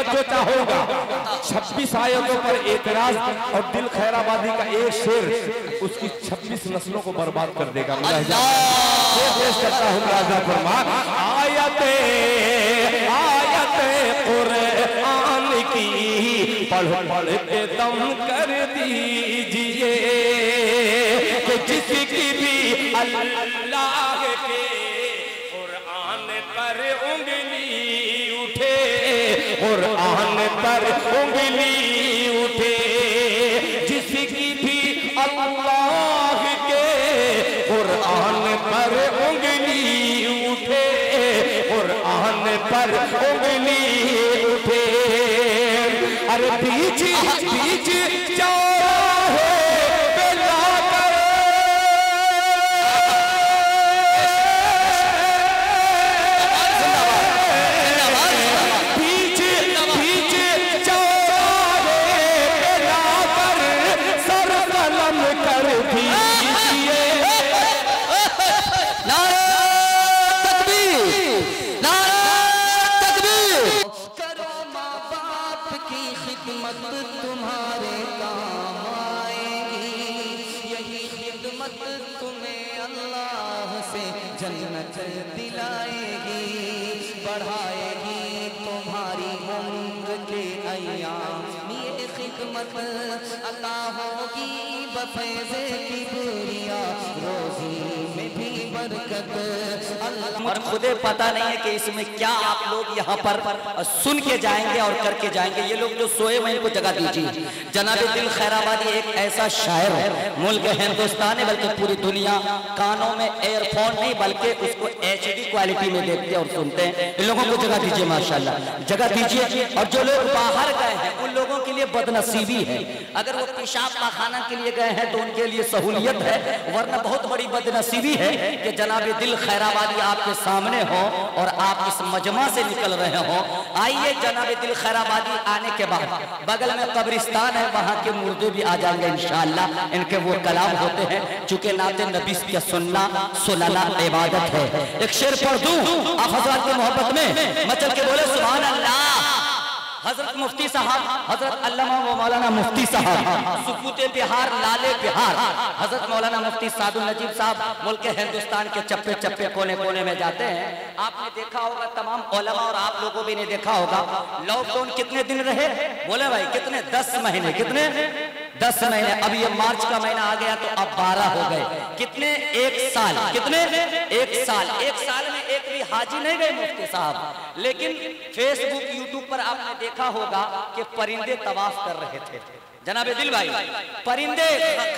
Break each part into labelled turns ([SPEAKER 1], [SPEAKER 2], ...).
[SPEAKER 1] जो चाहोगा 26 आयतों पर एतराज और दिल खैराबादी का एक शेर उसकी 26 नस्लों को बर्बाद कर देगा। पेश करता हूँ राजा फरमान आयते कुरान की पढ़ पढ़ के दम कर दीजिए कि जिसकी भी अल्लाह के कुरान पर उंगली उठे, कुरान पर उंगली उठे, जिसकी भी अल्लाह के कुरान पर उंगली उठे, कुरान पर उंगली उठे। अरे बीच बीच चौराहे पे लाकर बीच बीच चौराहे पे लाकर सर कलम कर दीजिए।
[SPEAKER 2] नारे तकबीर, नारे तकबीर।
[SPEAKER 3] करो माँ बाप की खिदमत तुम्हारे काम आएगी, यही खिदमत तुम्हें अल्लाह से जन्नत दिलाएगी, बढ़ाएगी तुम्हारी उम्र के अय्याम, ये खिदमत अता होगी बफैज़े की बुरिया, रोजी में भी बरकत अल्लाह।
[SPEAKER 2] और खुदे पता नहीं है कि इसमें क्या आप लोग यहाँ पर सुन के जाएंगे और करके जाएंगे। ये लोग जो सोए हुए इनको जगह दीजिए। जनाब दिल खैराबादी एक ऐसा शायर है, मुल्क हिंदुस्तान है बल्कि पूरी दुनिया कानों में एयरफोन नहीं बल्कि उसको HD क्वालिटी में देखते और सुनते हैं। इन लोगों को जगह दीजिए, माशाल्लाह जगह दीजिए। और जो लोग बाहर गए हैं उन लोगों के लिए बदनसीबी है, अगर वो पेशाब पाखाना के लिए गए हैं तो उनके लिए सहूलियत है, वरना बहुत बड़ी बदनसीबी है कि जनाब दिल खैराबादी आपके सामने हो और आप इस मजमा से निकल रहे हो। आइए जनाब दिल खैराबादी आने के बाद बगल में कब्रिस्तान है, वहां के मुर्दे भी आ जाएंगे इंशाअल्लाह। इनके वो कलाम होते हैं, चूंकि नाते नबी के सुनना सुनाना इबादत है। एक शेर पढ़ दूं आप हजरत की मोहब्बत में, मचल के बोले सुभान अल्लाह। हजरत मुफ्ती साहब, हजरत अल्लामा व मौलाना मुफ्ती साहब, सुकूते बिहार लाले बिहार, हजरत मौलाना मुफ्ती सादुल नजीब साहब मुल्क हिंदुस्तान के चप्पे चप्पे कोने कोने में जाते हैं। आपने देखा होगा, तमाम उलमा और आप लोगों भी ने देखा होगा, लॉकडाउन कितने दिन रहे? बोले भाई कितने? 10 महीने। कितने? 10 महीने। अब ये मार्च का महीना आ गया तो अब 12 हो गए। कितने? 1 साल। कितने? 1 साल। 1 साल में एक भी हाजी नहीं गए मुफ्ती साहब। लेकिन फेसबुक यूट्यूब पर आपने देखा होगा कि परिंदे तवाफ कर रहे थे। जनाबे दिल भाई, परिंदे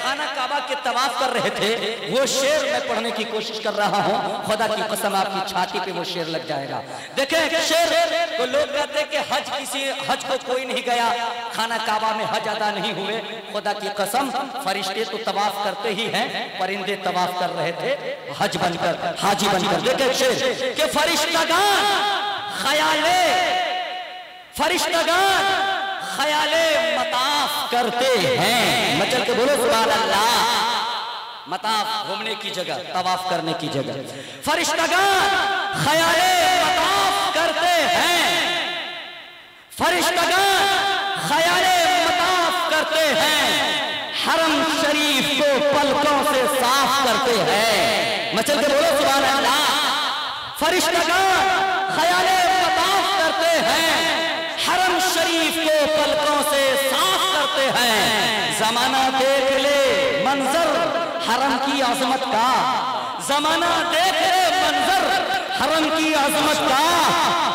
[SPEAKER 2] खाना काबा के तवाफ कर रहे थे। वो शेर मैं पढ़ने की कोशिश कर रहा हूँ, खुदा की कसम आपकी छाती पे वो शेर लग जाएगा। देखें शेर तो लोग कहते हैं कि हज को कोई नहीं गया, खाना काबा में हज अदा नहीं हुए। खुदा की कसम फरिश्ते तो तवाफ करते ही हैं, परिंदे तवाफ कर रहे थे हज बनकर, हाजी बनकर। देखें शेर के फरिश्तगान ख्याले मताफ करते हैं। मचल के बोलो सुभान अल्लाह। मताफ घूमने की जगह, तवाफ करने की जगह। फरिश्तगान ख्याले मताफ करते हैं, फरिश्तगान ख्याले मताफ करते हैं, हरम शरीफ को पलकों से साफ करते हैं। मचल के बोलो सुभान अल्लाह। फरिश्तगान ख्याले मताफ करते हैं, हरम शरीफ को पलकों से साफ करते हैं। जमाना देख ले मंजर हरम की अजमत का, जमाना देख ले मंजर हरम की अजमत का।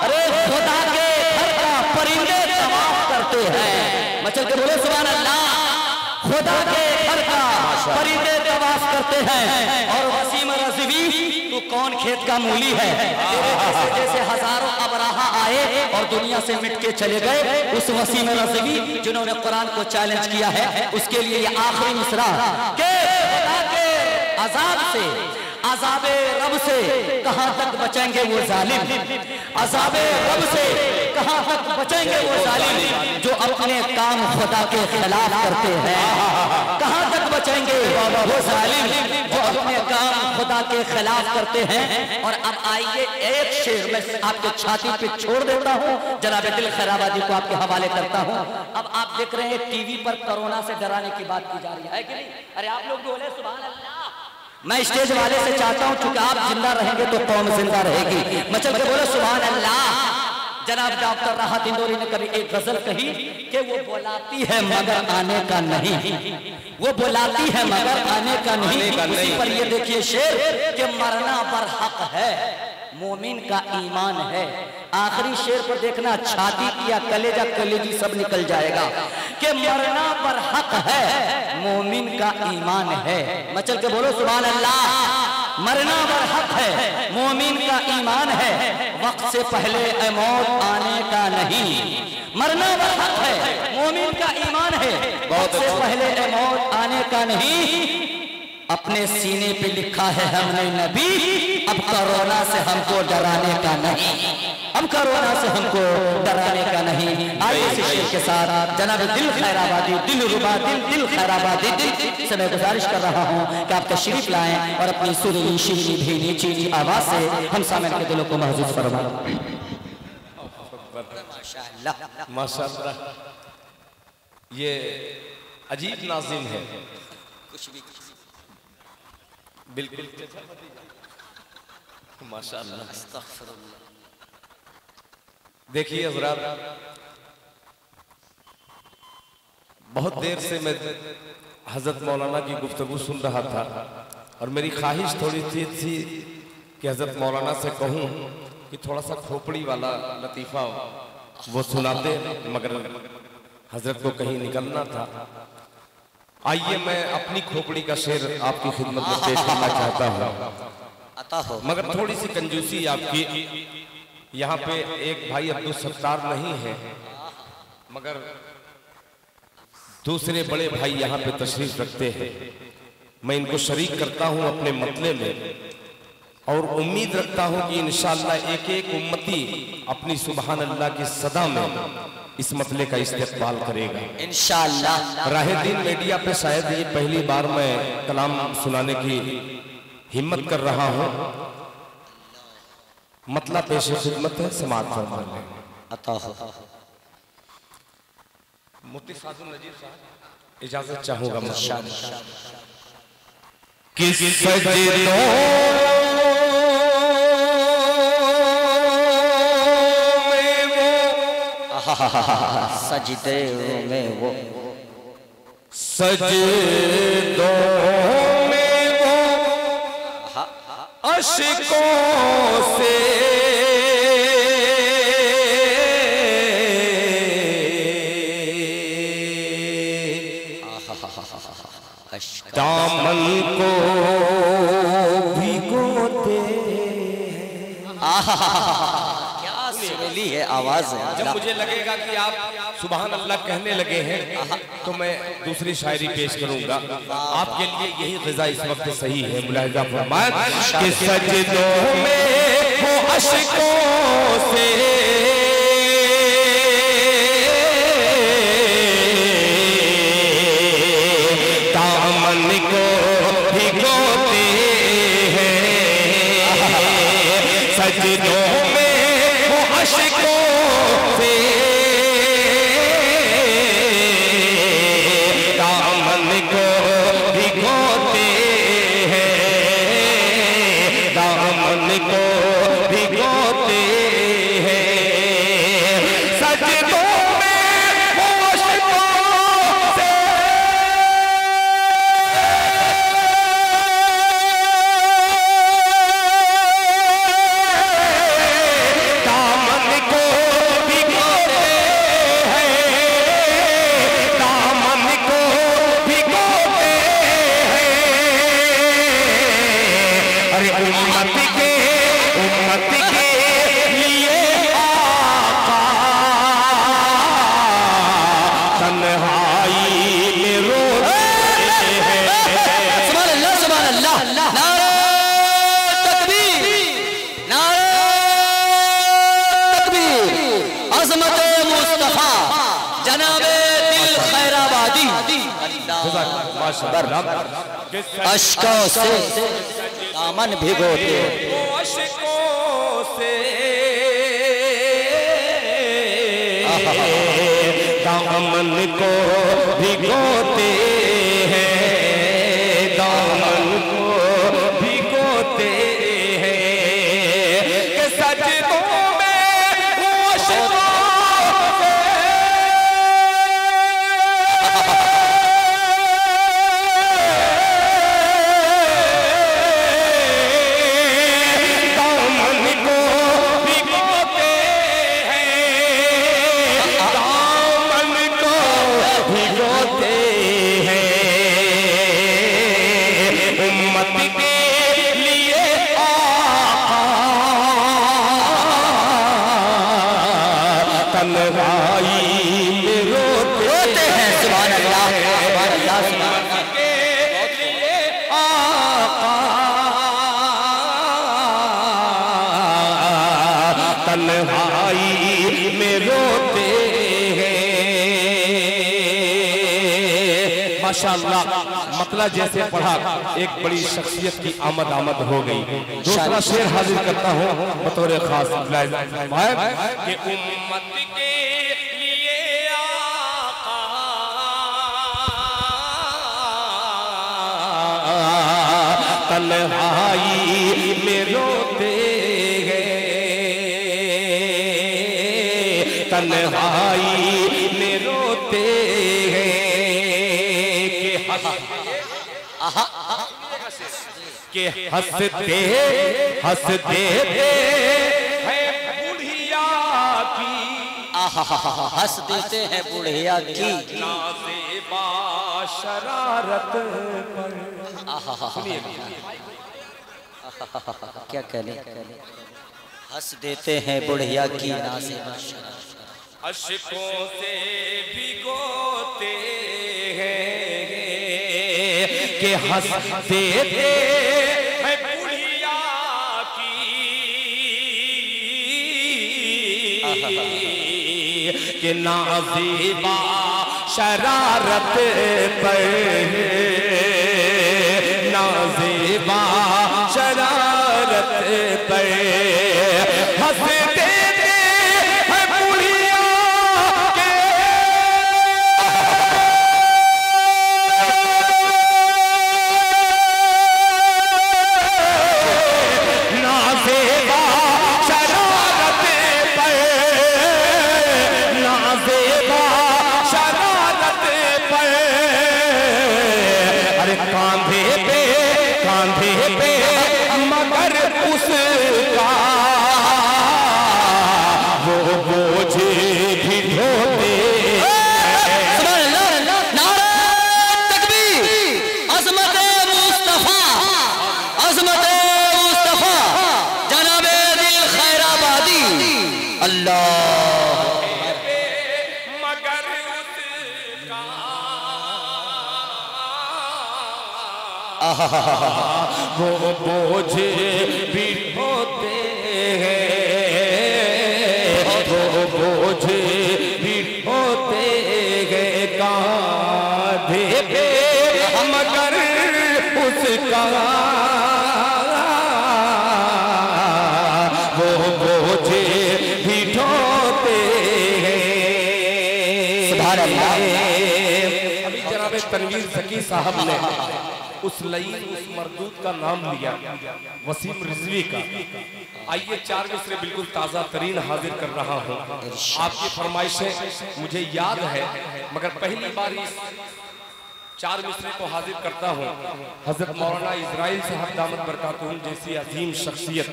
[SPEAKER 2] अरे खुदा के घर का परिंदे तवाफ करते हैं। मचल के बोले सुभान अल्लाह। खुदा के घर का परिंदे तवाफ करते हैं। और वसीम रज़वी तू कौन खेत का मूली है? जैसे हजारों अबराहा आए और दुनिया से मिट के चले गए, उस वसीम रज़वी जिन्होंने कुरान को चैलेंज किया है, उसके लिए ये आखिरी मिसरा के खुदा के अजाब से, अज़ाबे रब से कहां तक बचेंगे वो जालिम, अज़ाबे रब से कहां तक बचेंगे वो जालिम जो अपने काम खुदा के खिलाफ करते हैं। कहां तक बचेंगे वो जालिम जो अपने काम खुदा के खिलाफ करते हैं। और अब आइए एक शेर मैं आपके छाती पे छोड़ देता हूं, जनाब दिल खैराबादी को आपके हवाले करता हूं। अब आप देख रहे हैं टीवी पर कोरोना से डराने की बात की जा रही है कि नहीं? अरे आप लोग बोले सुभान अल्लाह। मैं स्टेज वाले से चाहता हूं क्योंकि आप जिंदा रहेंगे तो कौम जिंदा रहेगी। मैं चल के बोले सुभान अल्लाह। जनाब डॉक्टर राहत इंदौरी ने कभी एक गजल कही कि वो बुलाती है मगर आने का नहीं, वो बुलाती है मगर आने का नहीं। उसी पर ये देखिए शेर कि मरना पर हक है मोमिन का ईमान है। आखिरी शेर पर देखना छाती की या कलेजा कलेजी सब निकल जाएगा कि मरना पर हक है मोमिन का ईमान है। मचल के बोलो सुभान अल्लाह। मरना पर हक है मोमिन का ईमान है, वक्त से पहले ए मौत आने का नहीं। मरना पर हक है मोमिन का ईमान है, वक्त से पहले ए मौत आने का नहीं। अपने सीने पे लिखा है हमने नबी, अब कोरोना से हमको डराने का नहीं, अब कोरोना से हमको डराने का नहीं। आज इस शेर के साथ जनाब दिल खैराबादी, दिल रुबा दिल खैराबादी दिल से मैं गुजारिश कर रहा हूँ कि आप तशरीफ लाएं और अपनी सुरीली शीरी भीनी चीनी आवाज से हम सामने के दिलों को महसूस फरमाएं। माशाअल्लाह
[SPEAKER 1] माशाअल्लाह, ये अजीब नाज़िम है।
[SPEAKER 2] कुछ भी
[SPEAKER 1] बिल्कुल माशाअल्लाह। देखिए हज़रात, बहुत देर से मैं हजरत मौलाना की गुफ्तगू सुन रहा था और मेरी ख्वाहिश थोड़ी सी थी कि हजरत मौलाना से कहूं कि थोड़ा सा खोपड़ी वाला लतीफ़ा वो सुनाते, मगर हजरत को कहीं निकलना था। आइए मैं अपनी खोपड़ी का शेर आपकी खिदमत में पेश करना चाहता हूँ, मगर थोड़ी सी कंजूसी आपकी। यहाँ पे एक भाई अब्दुल सत्तार नहीं है, मगर दूसरे बड़े भाई यहाँ पे तशरीफ रखते हैं। मैं इनको शरीक करता हूँ अपने मतले में और उम्मीद रखता हूँ कि इंशाअल्लाह एक एक उम्मती अपनी सुभान अल्लाह की सदा में इस मतले का इस्तेमाल करेगा
[SPEAKER 2] इंशाअल्लाह।
[SPEAKER 1] राहे-दीन मीडिया पे शायद ये पहली बार मैं कलाम सुनाने की हिम्मत कर रहा हूँ। मतला पेश खिदमत है, समाअत फरमाएं।
[SPEAKER 2] अता हो
[SPEAKER 1] मुफ्ती सादुल नजीर साहब इजाजत चाहूंगा
[SPEAKER 3] किस सजदों
[SPEAKER 2] सजदे में वो,
[SPEAKER 3] सजदों में वो अश्कों से दामन को भिगोते
[SPEAKER 2] क्या सुरीली है आवाज है।
[SPEAKER 1] जब मुझे लगेगा कि आप सुभान अल्लाह कहने लगे हैं तो मैं दूसरी शायरी पेश करूंगा। आपके लिए यही ग़िज़ा इस वक्त सही है। मुलाहिज़ा फरमाएं कि
[SPEAKER 3] सजदों में वो अश्कों से दामन को भिगोते हैं, सजदों में वो अश्कों से दामन को भिगोते हैं, दामन को भिगोते हैं, सजदों में वो अश्कों से दामन को
[SPEAKER 1] माशाअल्लाह।
[SPEAKER 2] अश्कों से दामन भिगोते,
[SPEAKER 3] अश्कों से दामन को भिगोते हैं, दामन को भिगोते हैं कि सजदों में अश्कों से दामन को भिगोते हैं, दामन को भिगोते हैं। उम्मत के लिए आका तन्हाई में रोते हैं।
[SPEAKER 2] सुभान अल्लाह, सुभान अल्लाह, सुभान अल्लाह।
[SPEAKER 3] के लिए आका तन्हाई में रोते हैं।
[SPEAKER 1] माशाअल्लाह, मतला जैसे पढ़ा एक बड़ी शख्सियत की आमद हो गई। दूसरा शेर हाजिर करता हूँ बतौर खास
[SPEAKER 3] कि उम्मत के लिए आका
[SPEAKER 1] तन्हाई में रोते हैं, तन्हाई में रोते हैं कि हंसते हंसते
[SPEAKER 3] है बुढ़िया की
[SPEAKER 2] हंस देते हैं बुढ़िया की
[SPEAKER 3] नाज़ेबा शरारत पर।
[SPEAKER 2] क्या कहने, हंस देते हैं बुढ़िया की नाज़ेबा
[SPEAKER 3] अश्कों से भिगोते हैं
[SPEAKER 1] कि हंसते
[SPEAKER 3] है बुढ़िया की
[SPEAKER 1] कि नाज़ेबा शरारत पर, नाज़ेबा शरारत पर हंसते हैं बुढ़िया के, नाज़ेबा शरारत पर, नाज़ेबा शरारत पर। अरे कांधे पे मगर उसका वो बोझ भी ढोते।
[SPEAKER 3] मगर उसका
[SPEAKER 1] वो बोझ भी ढोते हैं, वो बोझ भी ढोते हैं कांधे पे मगर उसका वो बोझ भी ढोते हैं। अभी जनाब तनवीर ज़की साहब ने उस लई उस मरदूद का नाम लिया, वसीम रिजवी का। आइए चार मिसरे बिल्कुल ताज़ा तरीन हाजिर कर रहा हूँ। आपकी फरमाइशें मुझे याद है, मगर पहली बार इस चार मिसरे को हाजिर करता हूँ। हजरत मौलाना इजराइल साहब दामत बरकातुहुम जैसी अजीम शख्सियत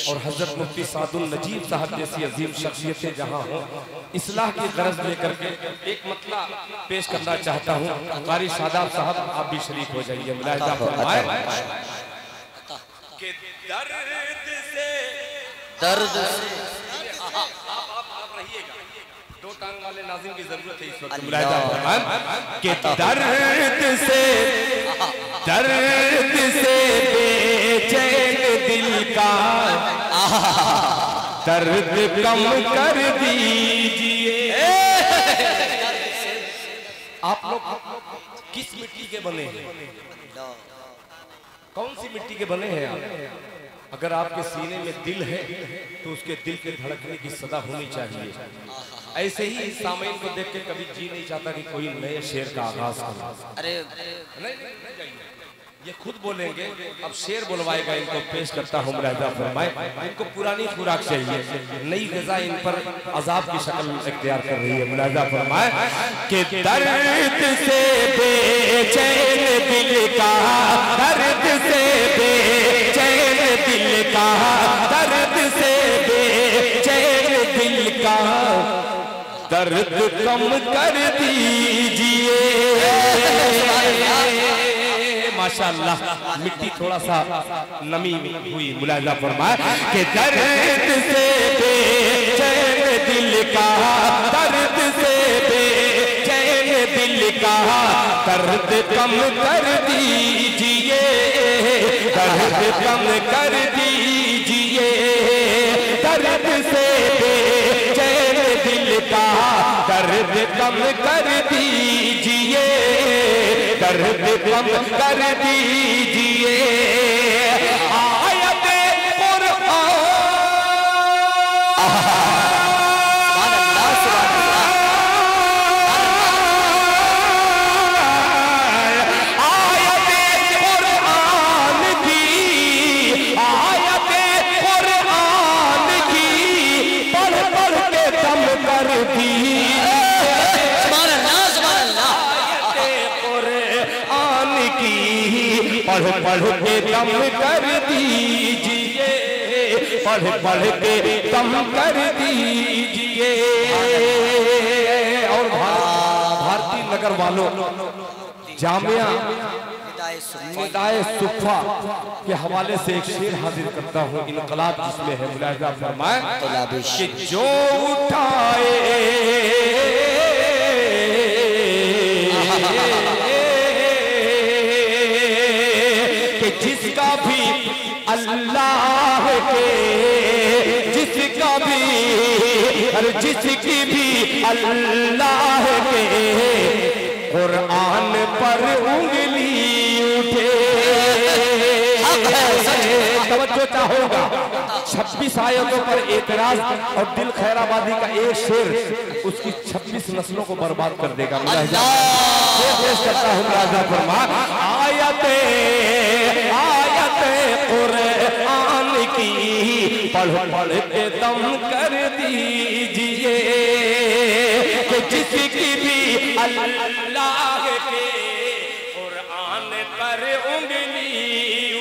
[SPEAKER 1] और हजरत मुफ्ती सादुल नजीब साहब जैसी अजीम शख्सियतें जहाँ हों, इस्लाह की गरज लेकर के एक मतला पेश करना चाहता हूँ। कारी शादाब साहब आप भी शरीक हो जाइए। मुलाहिजा फरमाएं
[SPEAKER 3] के
[SPEAKER 2] दर्द से
[SPEAKER 3] आप रहिएगा। दो टांग वाले नाज़िम की जरूरत है इस वक्त।
[SPEAKER 1] मुलाहिजा फरमाएं कि दर्द से बेचैन दिल का दर्द कम कर दीजिए। आप लोग किस मिट्टी के बने हैं, कौन सी मिट्टी के बने हैं आप? अगर आपके सीने में दिल है तो उसके दिल के धड़कने की सदा होनी चाहिए। ऐसे ही सामईन को देख के कभी जी नहीं चाहता कि कोई नए शेर का आगाज करे।
[SPEAKER 2] अरे
[SPEAKER 1] नहीं, ये खुद बोलेंगे। अब शेर बुलवाएगा, इनको पेश करता हूँ मुलाहिजा फरमाए। इनको पुरानी खुराक चाहिए, नई ग़िज़ा इन पर अजाब की शक्ल इख्तियार कर रही है। मुलाहिजा फरमाए कि दर्द से बेचैन दिल का, दर्द से बेचैन दिल का, दर्द से बेचैन दिल का दर्द कम कर दीजिए। माशाअल्लाह, मिट्टी थोड़ा सा नमी हुई। मुलाहिजा फरमाए कि दर्द से बेचैन दिल का, दर्द से बेचैन दिल का दर्द कम कर दीजिए, दर्द कम कर दीजिए। दर्द से बेचैन दिल का दर्द कम कर दीजिए, दर्द कम कर दीजिए। आयत कुरान, आयत कुरान की, आयत कुरान की पढ़ पढ़ के दम कर दी। पढ़ पढ़ के दम कर दीजिए, पढ़ पढ़ के दम कर दीजिए। और भारतीय नगर वालों, जामिया निदाए सुफ़ा के हवाले से एक शेर हाजिर करता हूँ, इनकलाब जिसमें है। मुलाहिजा फरमाए कि जो उठाए जिसका भी अल्लाह के, जिसका भी और जिसकी भी अल्लाह के कुरान पर उंगली उठे। तवज्जो चाहोगा, 26 आयतों पर एतराज और दिल खैराबादी का एक शेर उसकी 26 नस्लों को बर्बाद कर देगा। मुलाहिजा पेश करता हूँ मुलाहिजा फरमा। आयते आयते कुरान की पढ़ पढ़ के दम कर दीजिए कि जिसकी भी अल्लाह के कुरान पर उंगली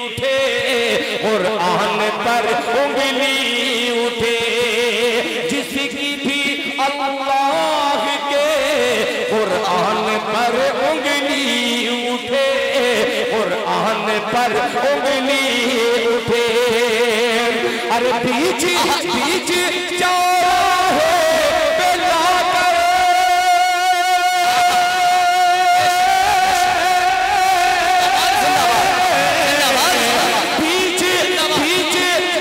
[SPEAKER 1] उठे, कुरान पर उंगली उठे। जिसकी भी अल्लाह के कुरान पर उंगली उठे, कुरान पर उंगली उठे। अरे बीच बीच चौराहे पे लाकर बीच बीच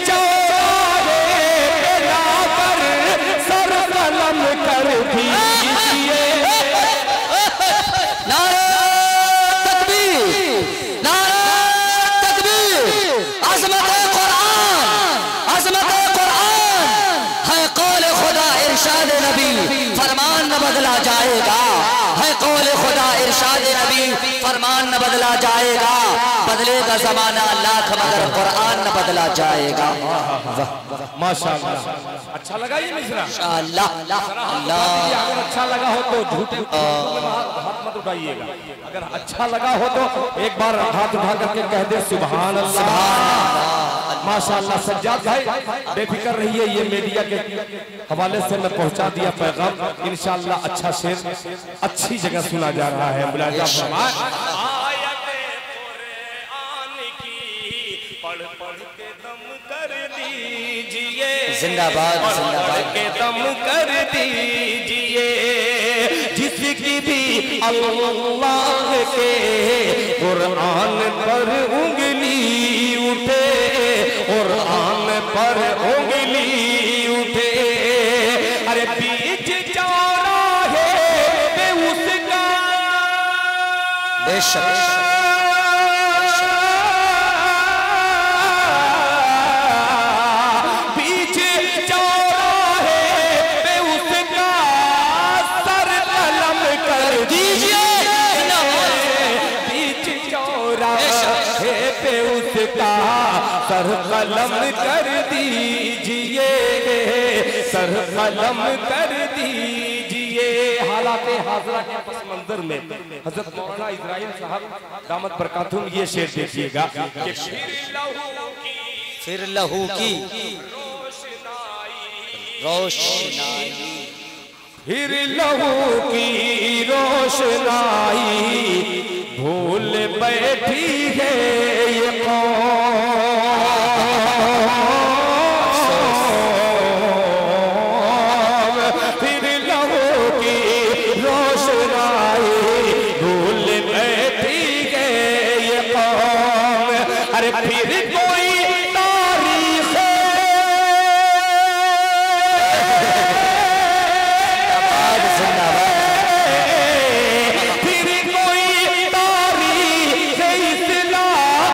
[SPEAKER 1] चौराहे पे लाकर सर कलम कर दीजिए।
[SPEAKER 2] फरमान न बदला जाएगा, है कौल खुदा इरशाद नबी, फरमान न बदला जाएगा। बदलेगा जमाना लाख मगर कुरान न बदला जाएगा।
[SPEAKER 1] माशाअल्लाह, अच्छा लगा ये मिसरा?
[SPEAKER 2] माशाअल्लाह।
[SPEAKER 1] अगर अच्छा लगा हो तो झूठे हाथ मत उठाइएगा, अगर अच्छा लगा हो तो एक बार हाथ उठा करके कह दे सुभान अल्लाह। माशाअल्लाह। सज्जाद भाई बेफिक्र रहिए, ये मीडिया के हवाले से मैं पहुंचा दिया पैगाम। इंशाअल्लाह अच्छा शेर अच्छी जगह सुना जा रहा है। मुलाहिजा फरमाए पढ़ पढ़ के दम कर दीजिए,
[SPEAKER 2] जिंदाबाद जिंदाबाद
[SPEAKER 1] के दम कर दीजिए। जिसकी भी अल्लाह के कुरान पर उंगली उठे, कुरान पर उंगली उठे। अरे बीच चौराहे पे उसका
[SPEAKER 2] बेशक
[SPEAKER 1] बीच चौराहे पे उसका सर कलम कर दीजिए, बीच चौराहे पे उसका सर कलम कर दीजिए, सर कलम कर दीजिए। हालात हाजरा के पस मंजर में हजरत मौलाना इस्राइल साहब दामत बरकातुहुम ये शेर देखिएगा कि
[SPEAKER 2] फिर लहू की रोशनाई,
[SPEAKER 1] फिर लहू की रोशनाई भूल बैठी है ये कौन